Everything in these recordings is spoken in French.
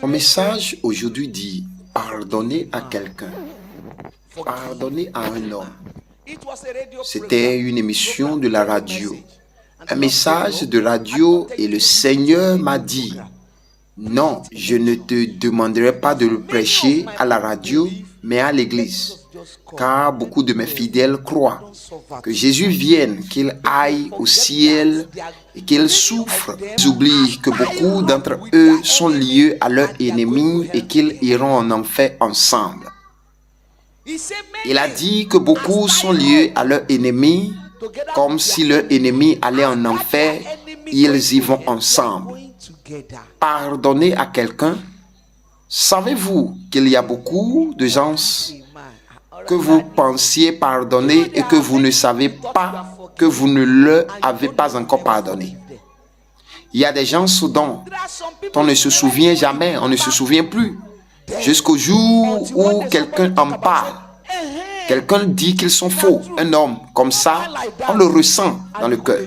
Mon message aujourd'hui dit pardonner à quelqu'un, pardonner à un homme. C'était une émission de la radio, un message de radio et le Seigneur m'a dit, non, je ne te demanderai pas de le prêcher à la radio, mais à l'église. Car beaucoup de mes fidèles croient que Jésus vienne, qu'il aille au ciel et qu'il souffre. Ils oublient que beaucoup d'entre eux sont liés à leur ennemi et qu'ils iront en enfer ensemble. Il a dit que beaucoup sont liés à leur ennemi, comme si leur ennemi allait en enfer, ils y vont ensemble. Pardonner à quelqu'un, savez-vous qu'il y a beaucoup de gens que vous pensiez pardonner et que vous ne savez pas que vous ne leur avez pas encore pardonné? Il y a des gens dont on ne se souvient jamais, on ne se souvient plus, jusqu'au jour où quelqu'un en parle. Quelqu'un dit qu'ils sont faux. Un homme comme ça, on le ressent dans le cœur.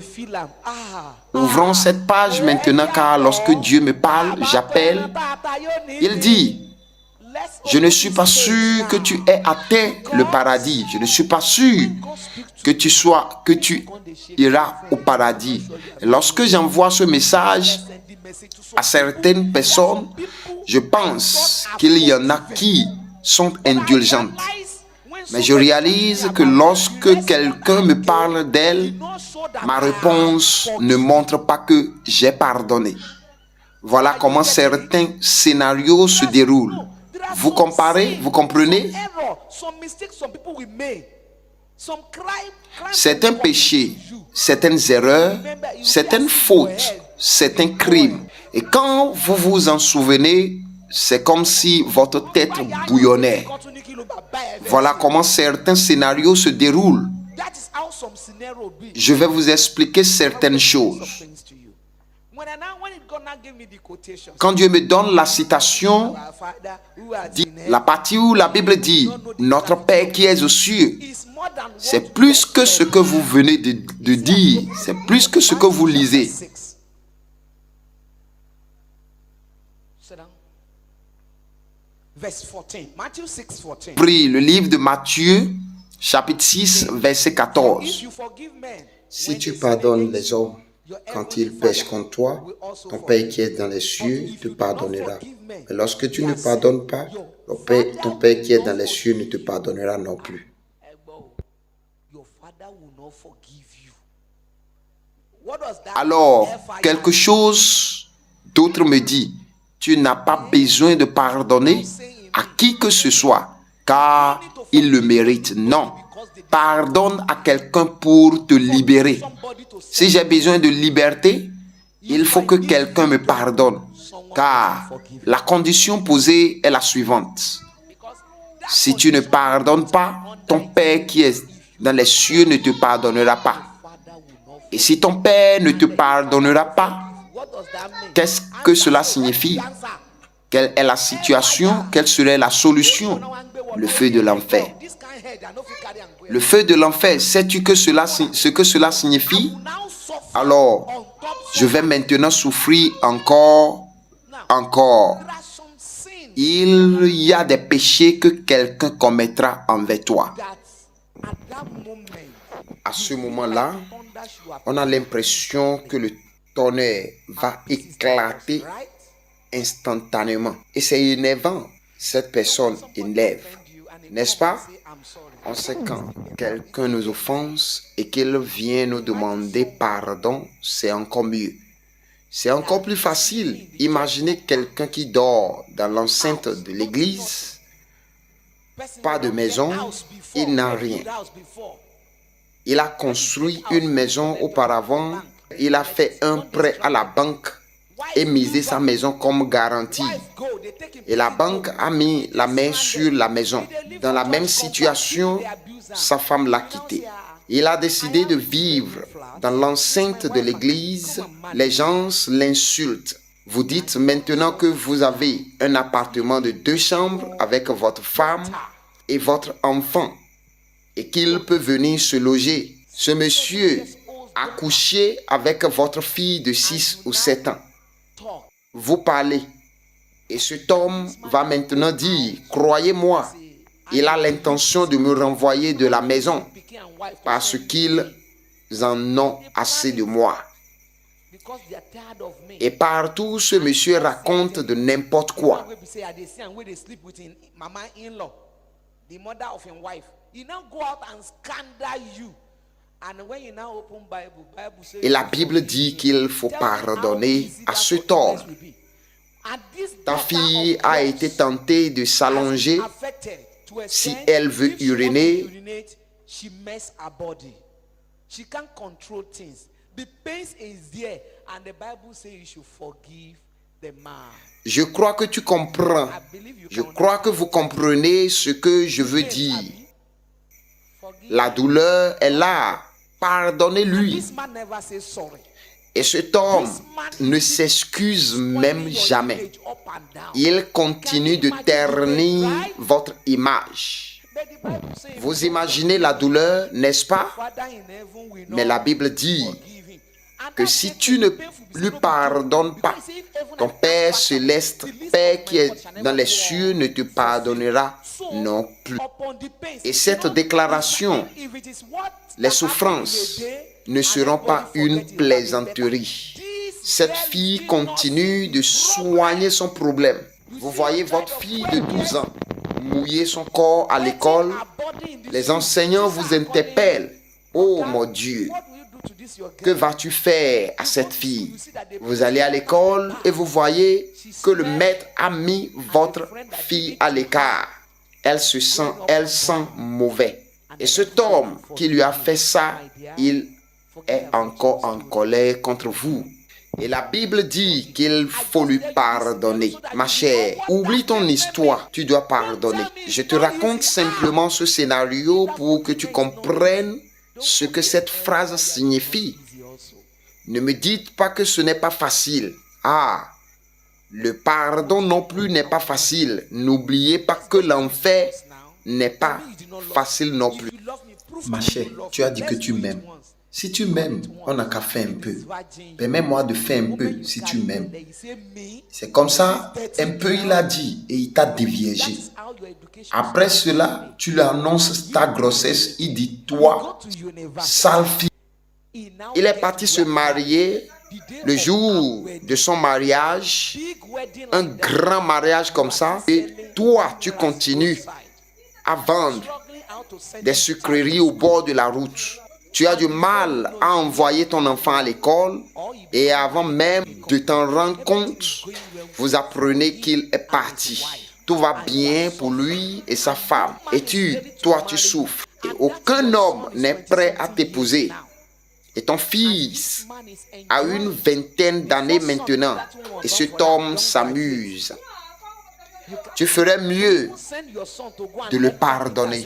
Ouvrons cette page maintenant, car lorsque Dieu me parle, j'appelle. Il dit, je ne suis pas sûr que tu aies atteint le paradis. Je ne suis pas sûr que tu iras au paradis. Et lorsque j'envoie ce message à certaines personnes, je pense qu'il y en a qui sont indulgentes. Mais je réalise que lorsque quelqu'un me parle d'elle, ma réponse ne montre pas que j'ai pardonné. Voilà comment certains scénarios se déroulent. Vous comparez, vous comprenez? Certains péchés, certaines erreurs, certaines fautes, certains crimes. Et quand vous vous en souvenez, c'est comme si votre tête bouillonnait. Voilà comment certains scénarios se déroulent. Je vais vous expliquer certaines choses. Quand Dieu me donne la citation, la partie où la Bible dit « Notre Père qui es aux cieux », c'est plus que ce que vous venez de dire, c'est plus que ce que vous lisez. Prie le livre de Matthieu, chapitre 6, verset 14. Si tu pardonnes les hommes quand ils pêchent contre toi, ton Père qui est dans les cieux te pardonnera. Mais lorsque tu ne pardonnes pas, ton Père qui est dans les cieux ne te pardonnera non plus. Alors, quelque chose d'autre me dit, tu n'as pas besoin de pardonner à qui que ce soit, car il le mérite. Non, pardonne à quelqu'un pour te libérer. Si j'ai besoin de liberté, il faut que quelqu'un me pardonne, car la condition posée est la suivante. Si tu ne pardonnes pas, ton Père qui est dans les cieux ne te pardonnera pas. Et si ton Père ne te pardonnera pas, qu'est-ce que cela signifie? Quelle est la situation? Quelle serait la solution? Le feu de l'enfer. Le feu de l'enfer, sais-tu ce que cela signifie? Alors, je vais maintenant souffrir encore. Il y a des péchés que quelqu'un commettra envers toi. À ce moment-là, on a l'impression que le tonnerre va éclater instantanément. Et c'est énervant. Cette personne énerve, n'est-ce pas? On sait quand quelqu'un nous offense et qu'il vient nous demander pardon, c'est encore mieux. C'est encore plus facile. Imaginez quelqu'un qui dort dans l'enceinte de l'église, pas de maison, il n'a rien. Il a construit une maison auparavant, il a fait un prêt à la banque et misé sa maison comme garantie. Et la banque a mis la main sur la maison. Dans la même situation, sa femme l'a quitté. Il a décidé de vivre dans l'enceinte de l'église. Les gens l'insultent. Vous dites maintenant que vous avez un appartement de 2 chambres avec votre femme et votre enfant et qu'il peut venir se loger. Ce monsieur a couché avec votre fille de 6 ou 7 ans. Vous parlez. Et cet homme va maintenant dire, croyez-moi, il a l'intention de me renvoyer de la maison parce qu'ils en ont assez de moi. Et partout, ce monsieur raconte de n'importe quoi. Et la Bible dit qu'il faut pardonner à cet homme. Ta fille a été tentée de s'allonger. Si elle veut uriner, je crois que tu comprends. Je crois que vous comprenez ce que je veux dire. La douleur est là. Pardonnez-lui. Et cet homme ne s'excuse même jamais. Il continue de ternir votre image. Vous imaginez la douleur, n'est-ce pas? Mais la Bible dit que si tu ne lui pardonnes pas, ton Père céleste, Père qui est dans les cieux, ne te pardonnera non plus. Et cette déclaration, les souffrances ne seront pas une plaisanterie. Cette fille continue de soigner son problème. Vous voyez votre fille de 12 ans mouiller son corps à l'école. Les enseignants vous interpellent. Oh mon Dieu, que vas-tu faire à cette fille? Vous allez à l'école et vous voyez que le maître a mis votre fille à l'écart. Elle sent mauvais. Et cet homme qui lui a fait ça, il est encore en colère contre vous. Et la Bible dit qu'il faut lui pardonner. Ma chère, oublie ton histoire, tu dois pardonner. Je te raconte simplement ce scénario pour que tu comprennes ce que cette phrase signifie. Ne me dites pas que ce n'est pas facile. Ah, le pardon non plus n'est pas facile. N'oubliez pas que l'enfer n'est pas facile non plus. Ma chère, tu as dit que tu m'aimes. Si tu m'aimes, on n'a qu'à faire un peu. Permets-moi de faire un peu si tu m'aimes. C'est comme ça, un peu il a dit et il t'a déviégé. Après cela, tu lui annonces ta grossesse. Il dit, toi, sale fille. Il est parti se marier le jour de son mariage, un grand mariage comme ça. Et toi, tu continues à vendre des sucreries au bord de la route. Tu as du mal à envoyer ton enfant à l'école et avant même de t'en rendre compte, vous apprenez qu'il est parti. Tout va bien pour lui et sa femme. Et toi, tu souffres. Et aucun homme n'est prêt à t'épouser. Et ton fils a une vingtaine d'années maintenant. Et cet homme s'amuse. Tu ferais mieux de le pardonner.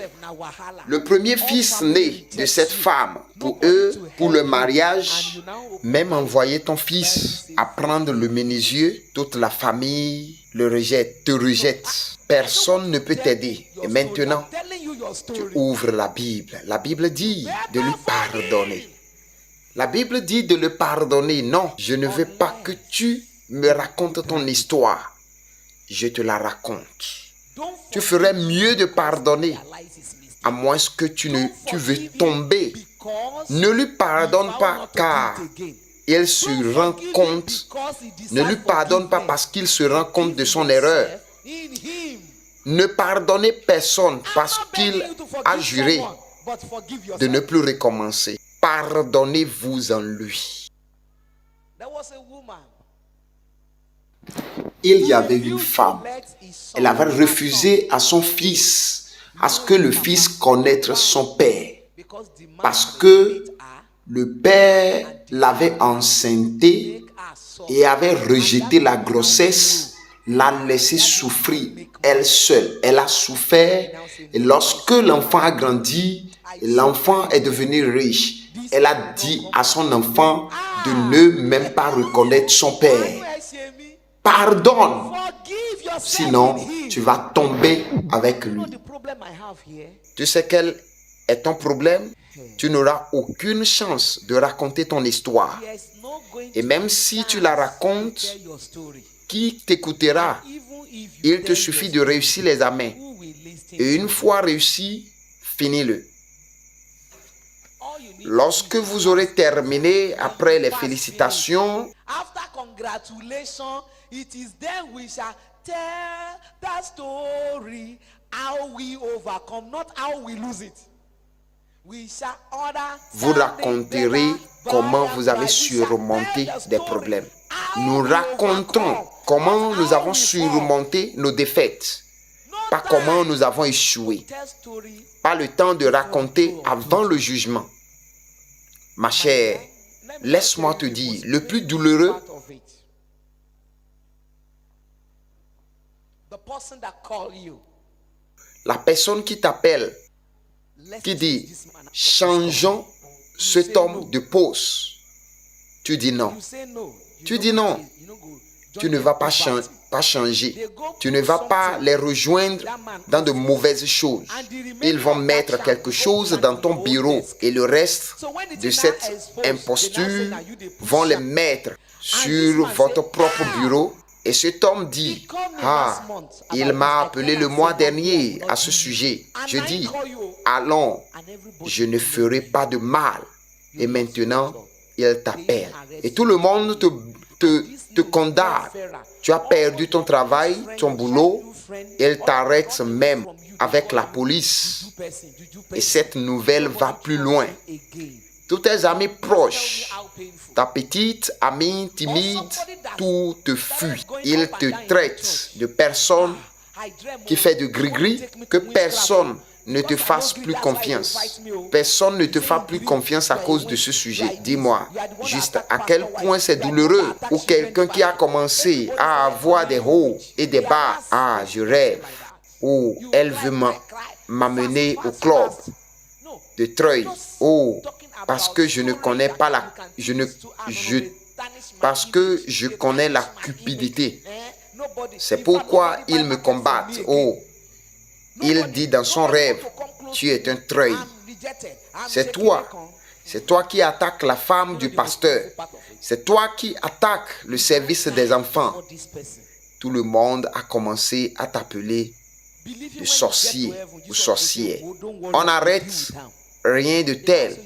Le premier fils né de cette femme, pour eux, pour le mariage, même envoyer ton fils apprendre le menuisier, toute la famille te rejette. Personne ne peut t'aider. Et maintenant, tu ouvres la Bible. La Bible dit de lui pardonner. La Bible dit de le pardonner. Non, je ne veux pas que tu me racontes ton histoire. Je te la raconte. Tu ferais mieux de pardonner, à moins que tu veux tomber. Ne lui pardonne pas car il se rend compte. Ne lui pardonne pas parce qu'il se rend compte de son erreur. Ne pardonnez personne parce qu'il a juré de ne plus recommencer. Pardonnez-vous en lui. Il y avait une femme. Elle avait refusé à son fils, à ce que le fils connaisse son père. Parce que le père l'avait enceinté et avait rejeté la grossesse, l'a laissé souffrir elle seule. Elle a souffert et lorsque l'enfant a grandi, l'enfant est devenu riche. Elle a dit à son enfant de ne même pas reconnaître son père. Pardonne, sinon tu vas tomber avec lui. Tu sais quel est ton problème? Tu n'auras aucune chance de raconter ton histoire. Et même si tu la racontes, qui t'écoutera? Il te suffit de réussir l'examen. Et une fois réussi, finis-le. Lorsque vous aurez terminé, après les félicitations, after congratulations, it is then we shall tell the story how we overcome, not how we lose it. We shall order vous raconterez comment vous avez surmonté des problèmes. Nous racontons comment nous avons surmonté nos défaites, pas comment nous avons échoué. Pas le temps de raconter avant le jugement. Ma chère, laisse-moi te dire, le plus douloureux, la personne qui t'appelle, qui dit, changeons cet homme de poste. Tu dis non. Tu dis non. Tu ne vas pas changer. Tu ne vas pas les rejoindre dans de mauvaises choses. Ils vont mettre quelque chose dans ton bureau et le reste de cette imposture vont les mettre sur votre propre bureau. Et cet homme dit, ah, il m'a appelé le mois dernier à ce sujet. Je dis, allons, je ne ferai pas de mal. Et maintenant, il t'appelle. Et tout le monde te condamne. Tu as perdu ton travail, ton boulot. Il t'arrête même avec la police. Et cette nouvelle va plus loin. Tous tes amis proches, ta petite amie timide, tout te fuit. Ils te traitent de personne qui fait de gris-gris, que personne ne te fasse plus confiance. Personne ne te fasse plus confiance à cause de ce sujet. Dis-moi, juste à quel point c'est douloureux. Ou quelqu'un qui a commencé à avoir des hauts et des bas. Ah, je rêve. Ou elle veut m'amener au club de Treuil. Oh, parce que je ne connais pas parce que je connais la cupidité. C'est pourquoi ils me combattent. Oh, il dit dans son rêve, tu es un treuil. C'est toi qui attaques la femme du pasteur. C'est toi qui attaques le service des enfants. Tout le monde a commencé à t'appeler de sorcier ou sorcière. On arrête rien de tel.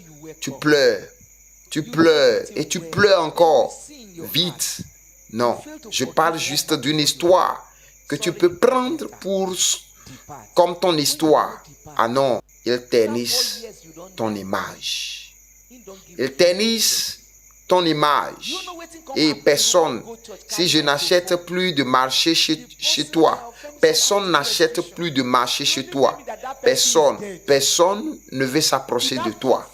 Tu pleures et tu pleures encore. Vite. Non, je parle juste d'une histoire que tu peux prendre comme ton histoire. Ah non, ils ternissent ton image. Ils ternissent ton image. Et personne, si je n'achète plus de marché chez toi, personne n'achète plus de marché chez toi. Personne ne veut s'approcher de toi.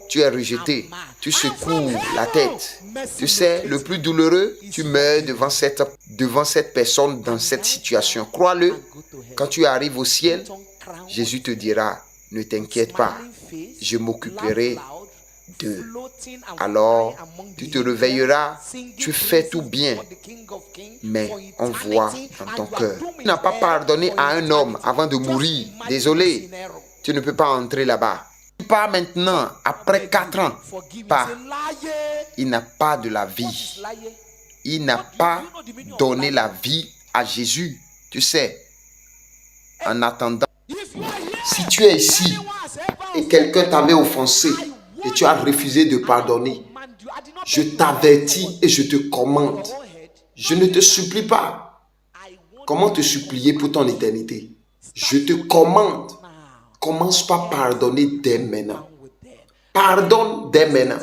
Tu es rejeté. Tu secoues la tête. Tu sais, le plus douloureux, tu meurs devant cette personne dans cette situation. Crois-le, quand tu arrives au ciel, Jésus te dira, ne t'inquiète pas, je m'occuperai d'eux. Alors, tu te réveilleras, tu fais tout bien, mais on voit dans ton cœur. Tu n'as pas pardonné à un homme avant de mourir. Désolé, tu ne peux pas entrer là-bas. Tu pars maintenant, après 4 ans. Pas. Il n'a pas de la vie. Il n'a pas donné la vie à Jésus. Tu sais, en attendant, si tu es ici et quelqu'un t'avait offensé et tu as refusé de pardonner, je t'avertis et je te commande. Je ne te supplie pas. Comment te supplier pour ton éternité? Je te commande. Commence par pardonner dès maintenant. Pardonne dès maintenant.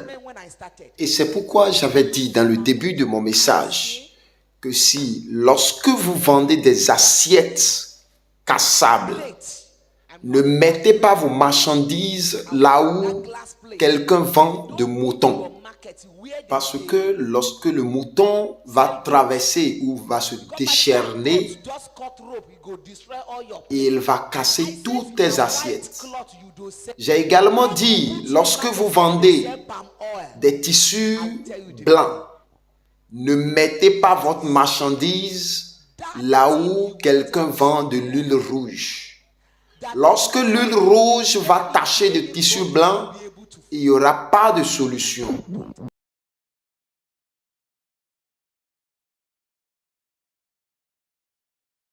Et c'est pourquoi j'avais dit dans le début de mon message que si, lorsque vous vendez des assiettes cassables, ne mettez pas vos marchandises là où quelqu'un vend de moutons. Parce que lorsque le mouton va traverser ou va se décharner, il va casser toutes tes assiettes. J'ai également dit, lorsque vous vendez des tissus blancs, ne mettez pas votre marchandise là où quelqu'un vend de l'huile rouge. Lorsque l'huile rouge va tacher de tissu blanc, il n'y aura pas de solution.